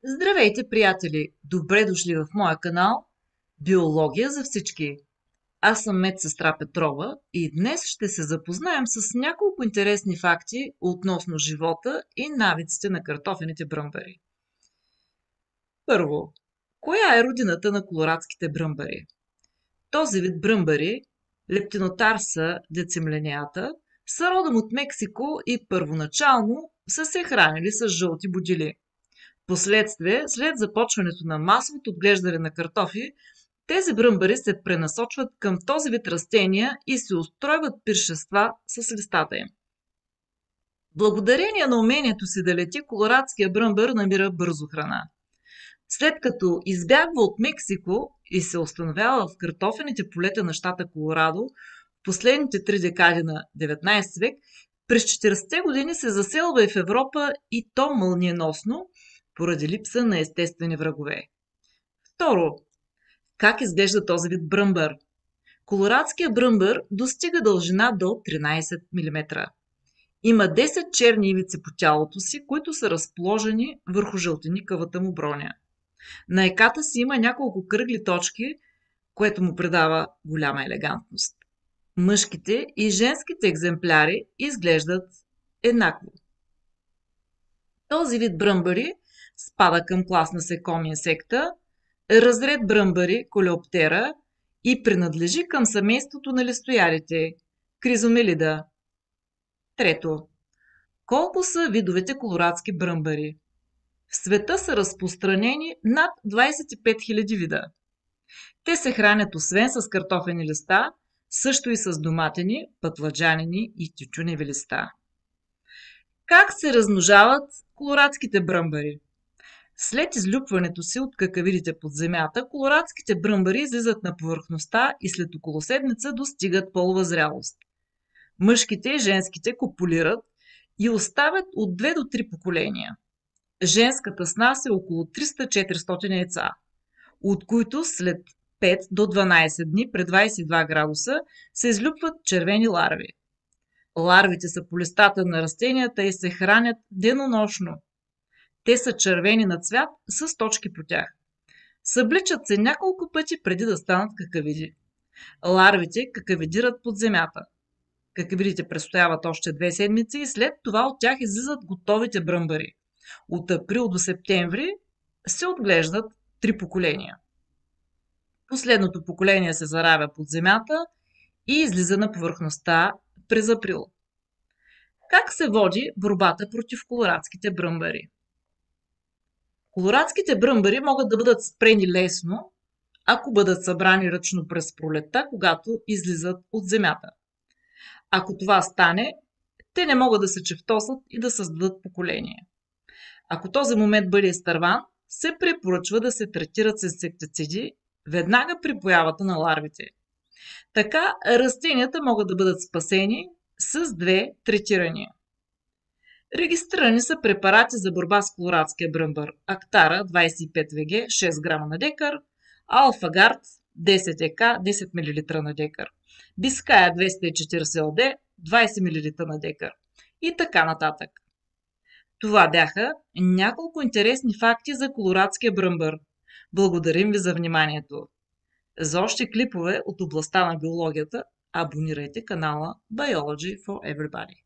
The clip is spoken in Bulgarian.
Здравейте, приятели! Добре дошли в моя канал Биология за всички. Аз съм медсестра Петрова и днес ще се запознаем с няколко интересни факти относно живота и навиците на картофените бръмбари. Първо, коя е родината на колорадските бръмбари? Този вид бръмбари, Leptinotarsa decimленята, са родом от Мексико и първоначално са се хранили с жълти бодили. Последствие, след започването на масовото отглеждане на картофи, тези бръмбари се пренасочват към този вид растения и се устройват пиршества с листата им. Благодарение на умението си да лети, колорадския бръмбар намира бързо храна. След като избягва от Мексико и се установява в картофените полета на щата Колорадо в последните 3 декади на 19 век, през 40-те години се заселва и в Европа, и то мълниеносно, поради липса на естествени врагове. Второ, как изглежда този вид бръмбар? Колорадският бръмбар достига дължина до 13 мм. Има 10 черни ивици по тялото си, които са разположени върху жълтеникавата му броня. На еката си има няколко кръгли точки, което му придава голяма елегантност. Мъжките и женските екземпляри изглеждат еднакво. Този вид бръмбари спада към клас насекоми инсекта, разред бръмбари Колеоптера и принадлежи към семейството на листоядите Кризомелида. Трето, колко са видовете колорадски бръмбари? В света са разпространени над 25 000 вида. Те се хранят освен с картофени листа, също и с доматени, пътладжанини и тютюневи листа. Как се размножават колорадските бръмбари? След излюпването си от какавидите под земята, колорадските бръмбари излизат на повърхността и след около седмица достигат полова зрялост. Мъжките и женските копулират и оставят от 2 до 3 поколения. Женската снася е около 300-400 яйца, от които след 5 до 12 дни при 22 градуса се излюпват червени ларви. Ларвите са по листата на растенията и се хранят денонощно. Те са червени на цвят с точки по тях. Събличат се няколко пъти преди да станат какавиди. Ларвите какавидират под земята. Какавидите престояват още 2 седмици и след това от тях излизат готовите бръмбари. От април до септември се отглеждат 3 поколения. Последното поколение се заравя под земята и излиза на повърхността през април. Как се води борбата против колорадските бръмбари? Колорадските бръмбари могат да бъдат спрени лесно, ако бъдат събрани ръчно през пролетта, когато излизат от земята. Ако това стане, те не могат да се чевтосат и да създадат поколение. Ако този момент бъде изтърван, се препоръчва да се третират с инсектициди веднага при появата на ларвите. Така растенията могат да бъдат спасени с 2 третирания. Регистрирани са препарати за борба с колорадския бръмбар Актара 25 ВГ 6 грама на декар, Алфагард 10 ЕК 10 мл на декар, Биская 240 ЛД 20 мл на декар и така нататък. Това бяха няколко интересни факти за колорадския бръмбар. Благодарим ви за вниманието! За още клипове от областта на биологията, абонирайте канала Biology for Everybody.